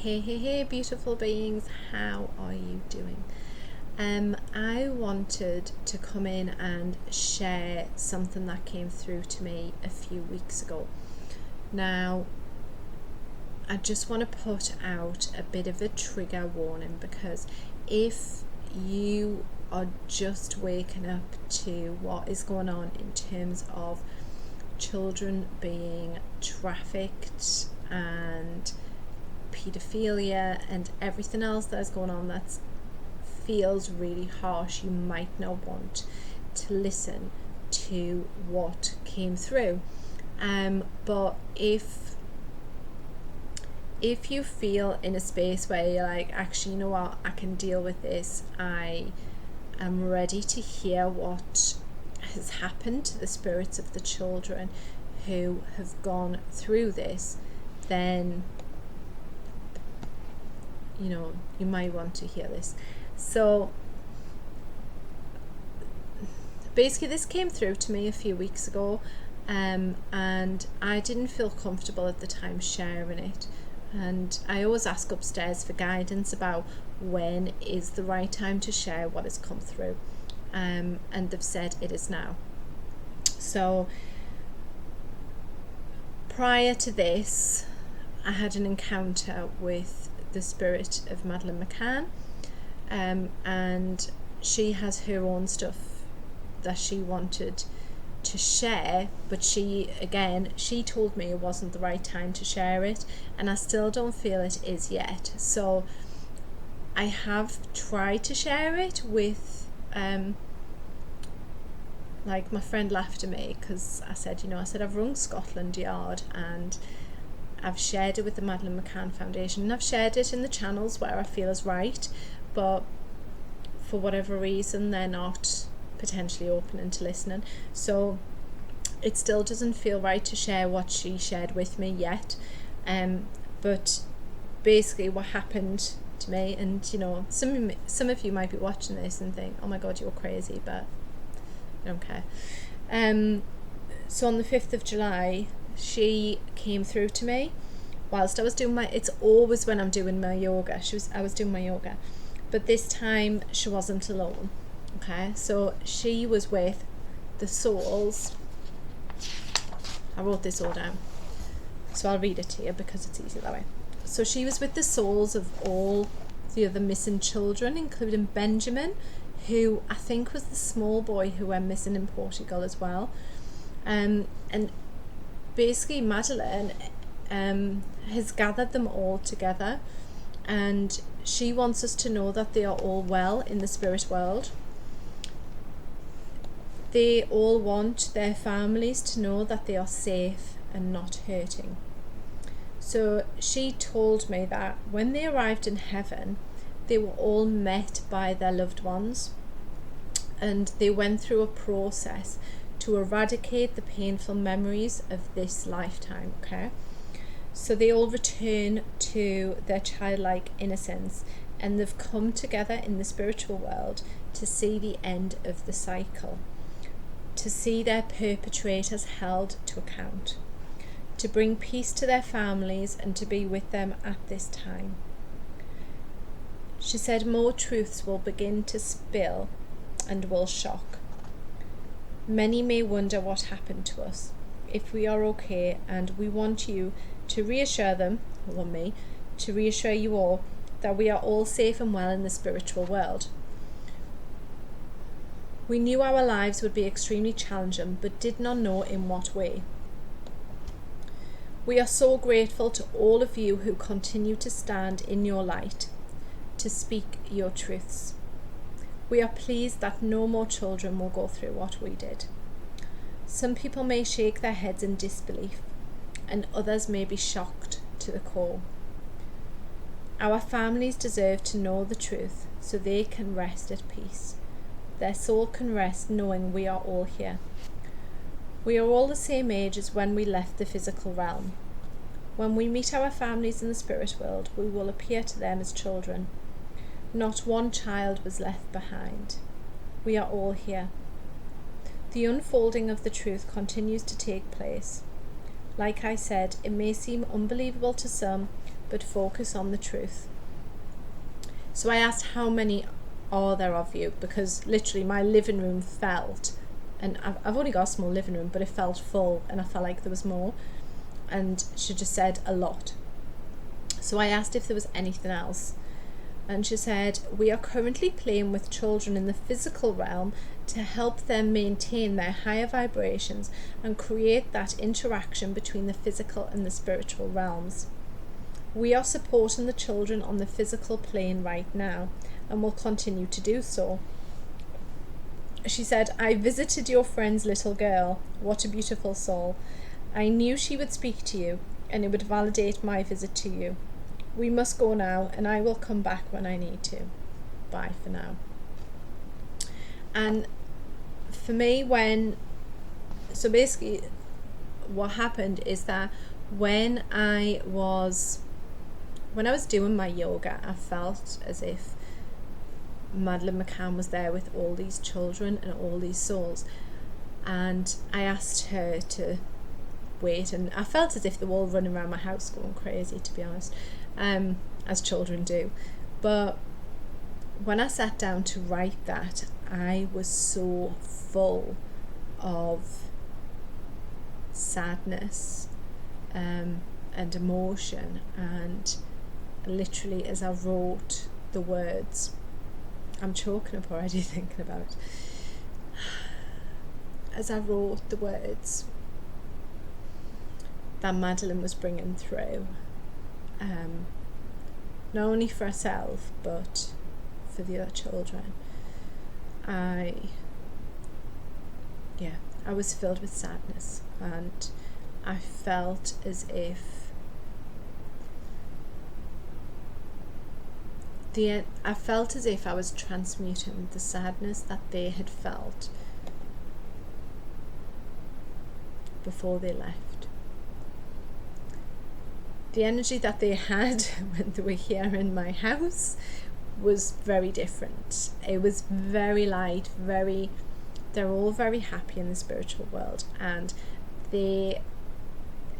Hey, beautiful beings, how are you doing? I wanted to come in and share something that came through to me a few weeks ago. Now, I just want to put out a bit of a trigger warning, because if you are just waking up to what is going on in terms of children being trafficked and pedophilia and everything else that's going on that feels really harsh, you might not want to listen to what came through. But if you feel in a space where you're like, actually, you know what, I can deal with this, I am ready to hear what has happened to the spirits of the children who have gone through this, then you might want to hear this. So basically this came through to me a few weeks ago, and I didn't feel comfortable at the time sharing it, and I always ask upstairs for guidance about when is the right time to share what has come through, and they've said it is now. So prior to this, I had an encounter with the spirit of Madeline McCann, and she has her own stuff that she wanted to share, but she told me it wasn't the right time to share it, and I still don't feel it is yet. So I have tried to share it with like, my friend laughed at me because I said I've rung Scotland Yard and I've shared it with the Madeline McCann Foundation, and I've shared it in the channels where I feel is right, but for whatever reason they're not potentially open to listening. So it still doesn't feel right to share what she shared with me yet. But basically what happened to me, and some of you might be watching this and think, oh my god, you're crazy, but I don't care. So on the 5th of July, she came through to me whilst I was doing it's always when I'm doing my yoga. I was doing my yoga, but this time she wasn't alone. Okay, so she was with the souls. I wrote this all down, so I'll read it to you because it's easier that way. So she was with the souls of all the other missing children, including Benjamin, who I think was the small boy who went missing in Portugal as well. And basically Madeline has gathered them all together, and she wants us to know that they are all well in the spirit world. They all want their families to know that they are safe and not hurting. So she told me that when they arrived in heaven, they were all met by their loved ones, and they went through a process to eradicate the painful memories of this lifetime. Okay, so they all return to their childlike innocence, and they've come together in the spiritual world to see the end of the cycle, to see their perpetrators held to account, to bring peace to their families and to be with them at this time. She said more truths will begin to spill and will shock. Many may wonder what happened to us, if we are okay, and we want you to reassure them, or me, to reassure you all, that we are all safe and well in the spiritual world. We knew our lives would be extremely challenging, but did not know in what way. We are so grateful to all of you who continue to stand in your light, to speak your truths. We are pleased that no more children will go through what we did. Some people may shake their heads in disbelief, and others may be shocked to the core. Our families deserve to know the truth so they can rest at peace. Their soul can rest knowing we are all here. We are all the same age as when we left the physical realm. When we meet our families in the spirit world, we will appear to them as children. Not one child was left behind. We are all here. The unfolding of the truth continues to take place. Like I said, it may seem unbelievable to some, but focus on the truth. So I asked, how many are there of you? Because literally my living room felt, and I've only got a small living room, but it felt full, and I felt like there was more. And she just said a lot. So I asked if there was anything else, and she said, we are currently playing with children in the physical realm to help them maintain their higher vibrations and create that interaction between the physical and the spiritual realms. We are supporting the children on the physical plane right now and will continue to do so. She said, I visited your friend's little girl. What a beautiful soul. I knew she would speak to you and it would validate my visit to you. We must go now and I will come back when I need to. Bye for now. And for me, so basically what happened is that when I was doing my yoga, I felt as if Madeleine McCann was there with all these children and all these souls, and I asked her to wait, and I felt as if they were all running around my house going crazy, to be honest, as children do. But when I sat down to write that, I was so full of sadness and emotion, and literally as I wrote the words, I'm choking up already thinking about it. As I wrote the words that Madeleine was bringing through, not only for herself but for the other children, I was filled with sadness, and I felt as if I was transmuting the sadness that they had felt before they left. The energy that they had when they were here in my house was very different. It was very light, they're all very happy in the spiritual world, and they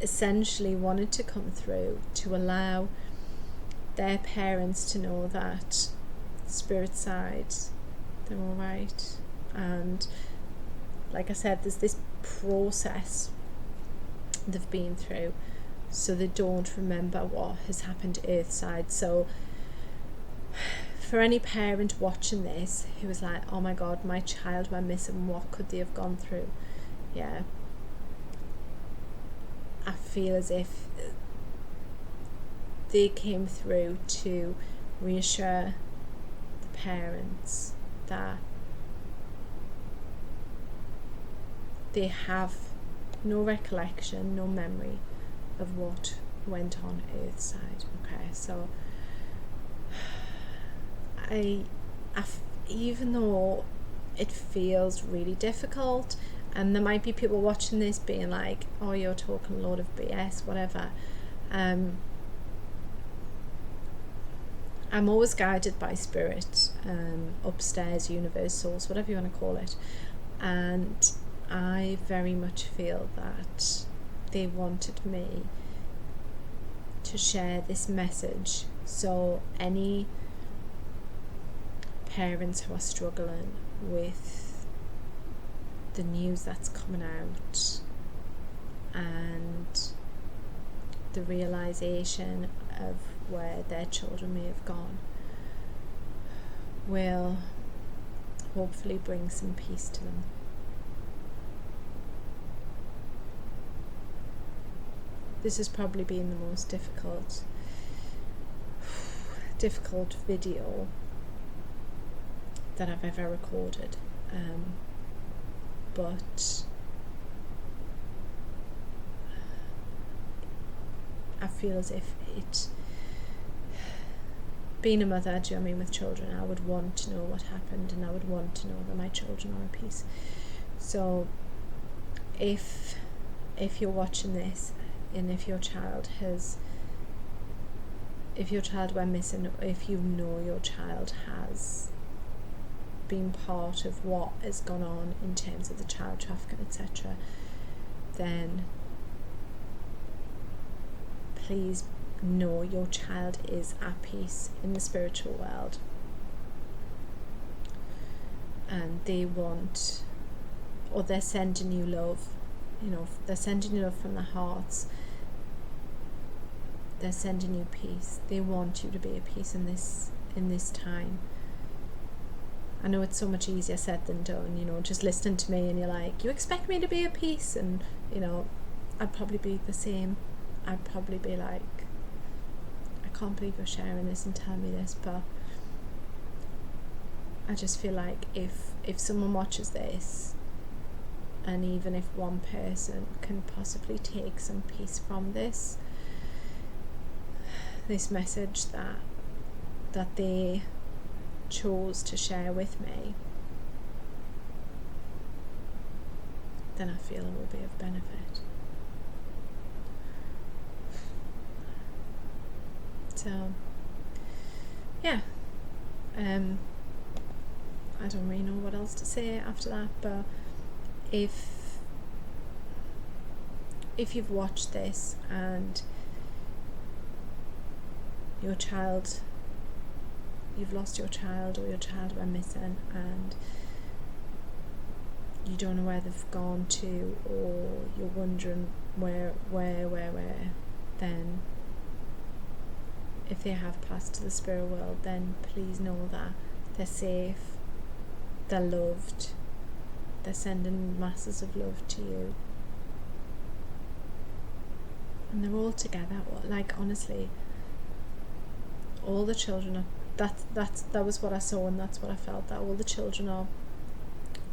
essentially wanted to come through to allow their parents to know that spirit side, they're all right. And like I said, there's this process they've been through, so they don't remember what has happened to earth side. So for any parent watching this who was like, oh my god, my child went missing, what could they have gone through? Yeah, I feel as if they came through to reassure the parents that they have no recollection, no memory of what went on Earthside. Okay, so even though it feels really difficult, and there might be people watching this being like, oh, you're talking a load of BS, whatever, I'm always guided by spirit, upstairs, universe, source, whatever you want to call it, and I very much feel that they wanted me to share this message. So any parents who are struggling with the news that's coming out and the realization of where their children may have gone, will hopefully bring some peace to them. This has probably been the most difficult video that I've ever recorded, but I feel as if it, being a mother, do you know what I mean, with children, I would want to know what happened, and I would want to know that my children are in peace. So if you're watching this, and if your child went missing, or if you know your child has been part of what has gone on in terms of the child trafficking, etc., then please know your child is at peace in the spiritual world, and they want, or they're sending you love, they're sending you love from their hearts, they're sending you peace. They want you to be at peace in this time. I know it's so much easier said than done, just listening to me and you're like, you expect me to be at peace, and I'd probably be the same. I'd probably be like, I can't believe you're sharing this and telling me this, but I just feel like if someone watches this, and even if one person can possibly take some peace from this message that they chose to share with me, then I feel it will be of benefit. So, yeah, I don't really know what else to say after that, but if you've watched this and you've lost your child, or your child went missing, and you don't know where they've gone to, or you're wondering where, then if they have passed to the spirit world, then please know that they're safe, they're loved, they're sending masses of love to you, and they're all together. Like, honestly, all the children are, that was what I saw, and that's what I felt, that all the children are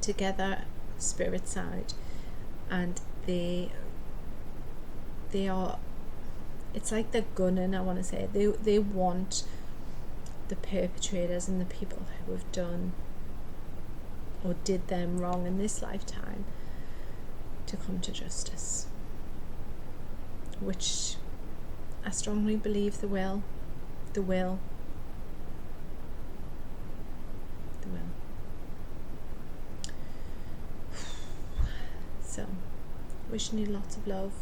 together spirit side, and they are, it's like they're gunning, I want to say, they want the perpetrators and the people who have done or did them wrong in this lifetime to come to justice, which I strongly believe they will. So, wishing you lots of love.